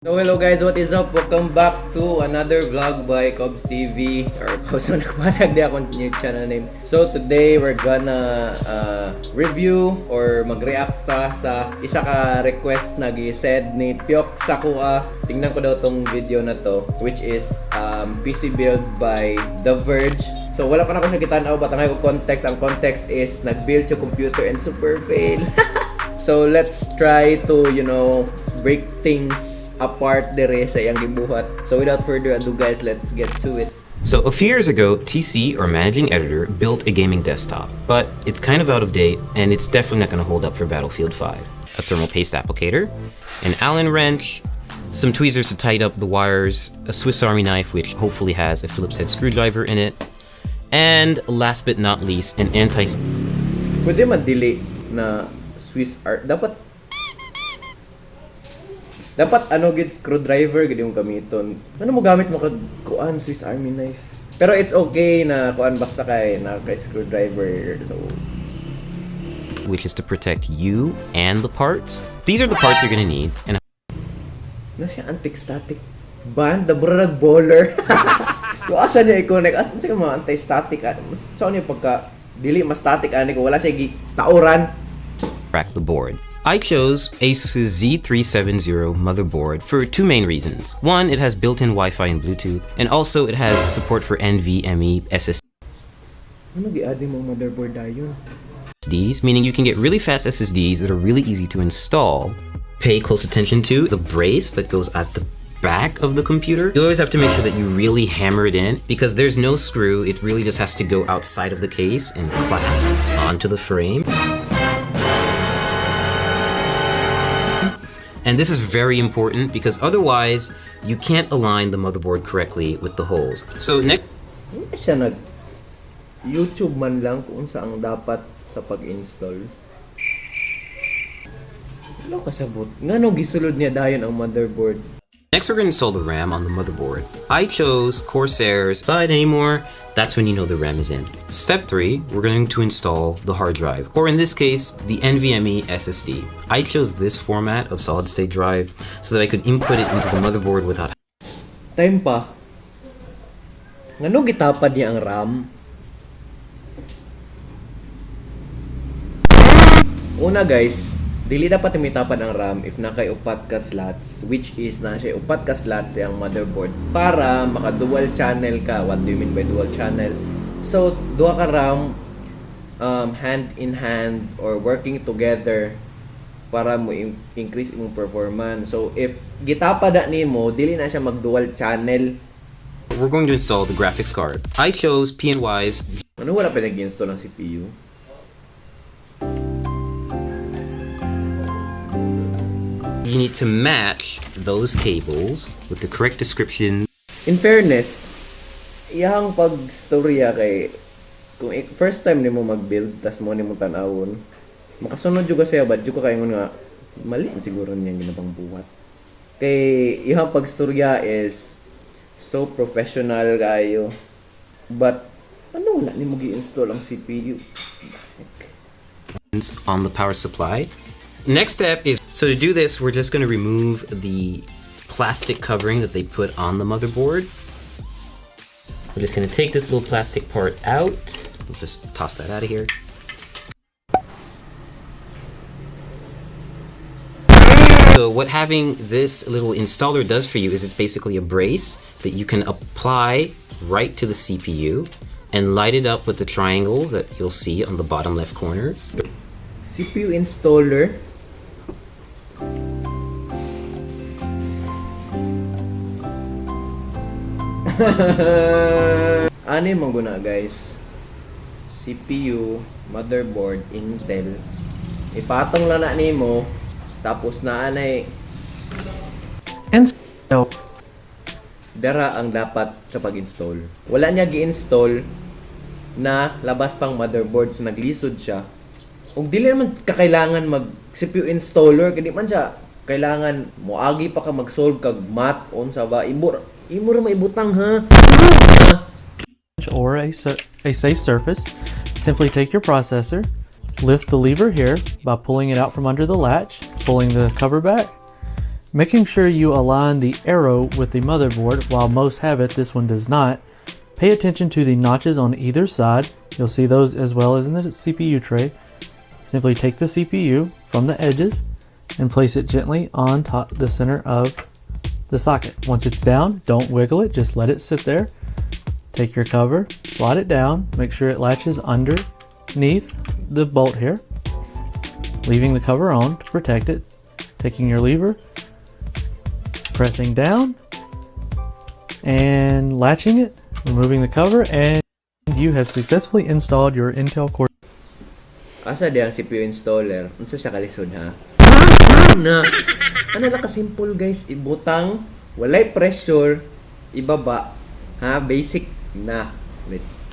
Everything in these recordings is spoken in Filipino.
So hello guys, what is up? Welcome back to another vlog by Cobs TV or Cobs Managmanag di akong new channel name. So today we're gonna review or mag-react ta sa isa ka request na gi-send ni Pyok Sakua. Tingnan ko daw tong video na to, which is PC build by The Verge. So wala pa na ko siya kitanaw, but ang context, ang context is nag-build siya computer and super fail. So let's try to, break things apart dere sa iyang gibuhat. So without further ado guys, let's get to it. So a few years ago, TC, or Managing Editor, built a gaming desktop, but it's kind of out of date and it's definitely not going to hold up for Battlefield 5. A thermal paste applicator, an Allen wrench, some tweezers to tighten up the wires, a Swiss Army knife which hopefully has a Phillips head screwdriver in it, and last but not least, an Pwede ma-delay na Swiss art. Dapat gid screwdriver gid yung gamiton. Ano mo gamit mo kag kuan Swiss Army knife. Pero it's okay na kuan basta kay screwdriver. So which is to protect you and the parts. These are the parts you're gonna need. And na siya anti-static band, the brag bowler. Kung asa niya i-connect, asa siya mga anti-static. So ano yung pagka dili mas static ani ko wala siya tauran. Crack the board. I chose ASUS's Z370 motherboard for two main reasons. One, it has built-in Wi-Fi and Bluetooth, and also it has support for NVMe SSDs, Ano gi-add mo motherboard dayon? meaning you can get really fast SSDs that are really easy to install. Pay close attention to the brace that goes at the back of the computer. You always have to make sure that you really hammer it in because there's no screw. It really just has to go outside of the case and clasp onto the frame. And this is very important because otherwise you can't align the motherboard correctly with the holes. So next, Hindi siya YouTube man lang kung saan dapat sa pag-install. Ano kasabot? Ngano gisulod niya dayon ang motherboard? we're going to install the RAM on the motherboard. I chose Corsair's side anymore. That's when you know the RAM is in. Step 3, we're going to install the hard drive, or in this case, the NVMe SSD. I chose this format of solid state drive so that I could input it into the motherboard without Time pa. Ngano gitapad niya ang RAM? Una guys, dili dapat imitapad ang RAM if nakay upat ka slots, which is na siya upat ka slots ang motherboard para maka dual channel ka. What do you mean by dual channel? So duha ka RAM hand in hand or working together para mo increase imong performance. So if gitapad na nimo, dili na siya mag dual channel. We're going to install the graphics card. I chose PNY's. Ano wala pa nag-install ang CPU? You need to match those cables with the correct description. In fairness, iyang pagstorya kay kung first time nimo mag-build tas mo nimo tan-awon, makasunod jud ka siya bad jud ka kaingon nga mali siguro niyang ginabang buhat. Kay iyang pagstorya is so professional kayo. But ano wala nimo gi-install ang CPU? On the power supply. Next step is, so to do this, we're just going to remove the plastic covering that they put on the motherboard. We're just going to take this little plastic part out. We'll just toss that out of here. So what having this little installer does for you is it's basically a brace that you can apply right to the CPU and light it up with the triangles that you'll see on the bottom left corners. CPU installer. Ano yung guna guys? CPU, motherboard, Intel. Ipatong lang na nimo tapos na anay And so, dara ang dapat sa pag-install. Wala niya gi-install na labas pang motherboard so naglisod siya. Ug dili naman kakailangan mag CPU installer kadi man siya kailangan moagi pa ka mag-solve kag math unsa ba imo ra maibutang ha. or a safe surface, simply take your processor, lift the lever here by pulling it out from under the latch, pulling the cover back, Making sure you align the arrow with the motherboard. While most have it, this one does not. Pay attention to the notches on either side. You'll see those as well as in the CPU tray. Simply take the CPU from the edges and place it gently on top the center of the socket. Once it's down, don't wiggle it, just let it sit there. Take your cover, slide it down, make sure it latches underneath the bolt here, leaving the cover on to protect it. Taking your lever, pressing down, and latching it, removing the cover, and you have successfully installed your Intel Core. Asa di ang CPU installer? Unsa siya kalisod ha? Na ano lang ka-simple guys, ibutang, walay pressure, ibaba, ha, basic na.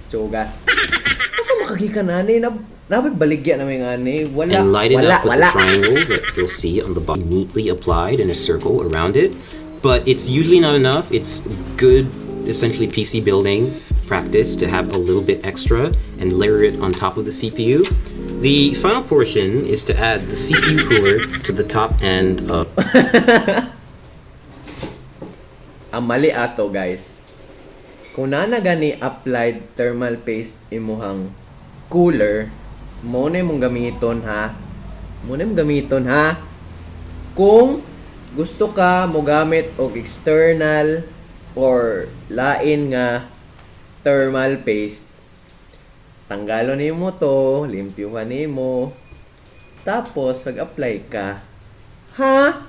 Chogas. Asa makagikan ani na baligya na may ani? Wala. And light it up with wala. the triangles that you'll see on the bottom, neatly applied in a circle around it. But it's usually not enough. It's good, essentially PC building practice to have a little bit extra and layer it on top of the CPU. The final portion is to add the CPU cooler to the top end of Ang mali ato guys. Kung na gani applied thermal paste imuhang cooler, mo na mong gamiton ha. Kung gusto ka mo gamit og external or lain nga thermal paste, tanggalon nimo to, limpyuhan nimo, tapos mag-apply ka. Ha?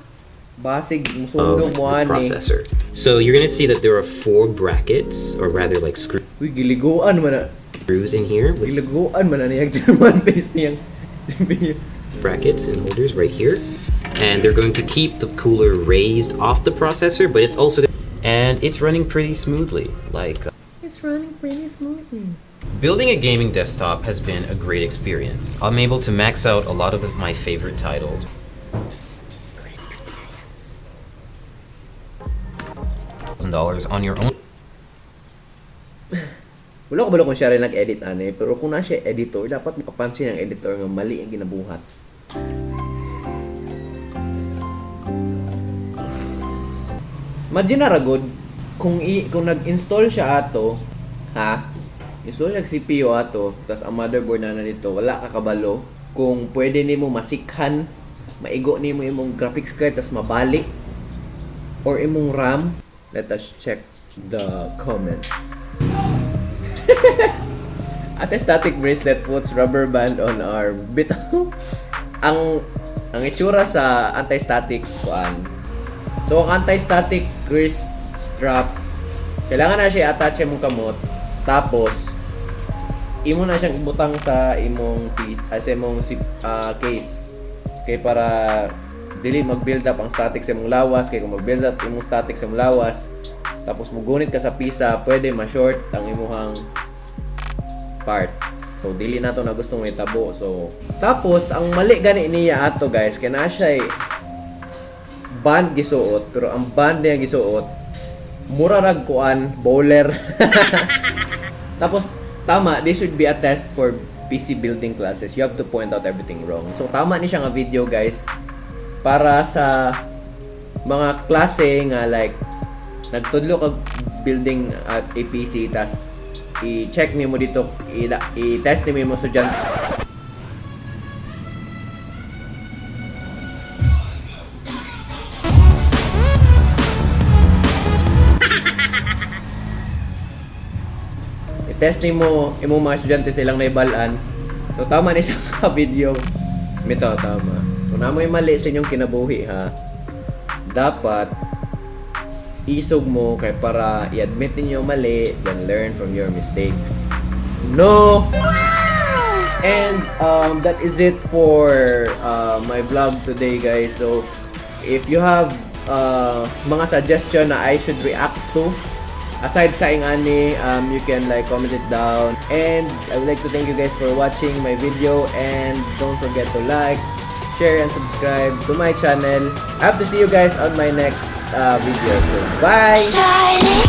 Basig musundo mo the ani. processor. So you're gonna see that there are 4 brackets, or rather like Uy, giliguan man na. screws in here with Giliguan man na niyang thermal paste niyang. brackets and holders right here. And they're going to keep the cooler raised off the processor, but it's also, and it's running pretty smoothly. Like, It's running pretty smoothly. building a gaming desktop has been a great experience. I'm able to max out a lot of my favorite titles. Great experience. $1,000 on your own. Wala ko balo kung siya rin nag-edit ane, pero kung na siya editor, dapat makapansin ang editor nga mali ang ginabuhat. Imagine na ragod kung nag-install siya ato, ha? Install siya CPU ato, tas ang motherboard na dito, wala ka kabalo kung pwede nimo masikhan, maigo nimo imong graphics card tas mabali or imong RAM. Let us check the comments. Anti-static bracelet puts rubber band on arm. Bitaw. ang itsura sa anti-static kuan. So ang anti-static wrist strap, kailangan na siya attach imong kamot. Tapos imo na siyang ibutang sa imong case. Kay para dili mag-build up ang static sa imong lawas, kay kung mag-build up imong static sa imong lawas, tapos mugunit ka sa pisa, pwede ma-short ang imong part. So dili na to na gustong itabo. So tapos ang mali gani niya ato guys, kay na siya band gisuot, pero ang band niya gisuot mura rag kuan bowler. Tapos tama, this should be a test for PC building classes. You have to point out everything wrong. So tama ni siya nga video guys para sa mga klase nga like nagtudlo kag building at a PC, tas i-check nimo dito, i-test nimo yung estudyante. I-test nimo imong mga estudyante sa ilang naibalaan. So tama ni siya ka video. Mito tama. Kung na mo mali sa inyong kinabuhi ha, dapat isog mo kay para i-admit ninyo mali, then learn from your mistakes. No! And that is it for my vlog today guys. So if you have mga suggestion na I should react to aside sa ingani, you can like comment it down. And I would like to thank you guys for watching my video, and don't forget to like, share, and subscribe to my channel. I hope to see you guys on my next video. So bye! Shining.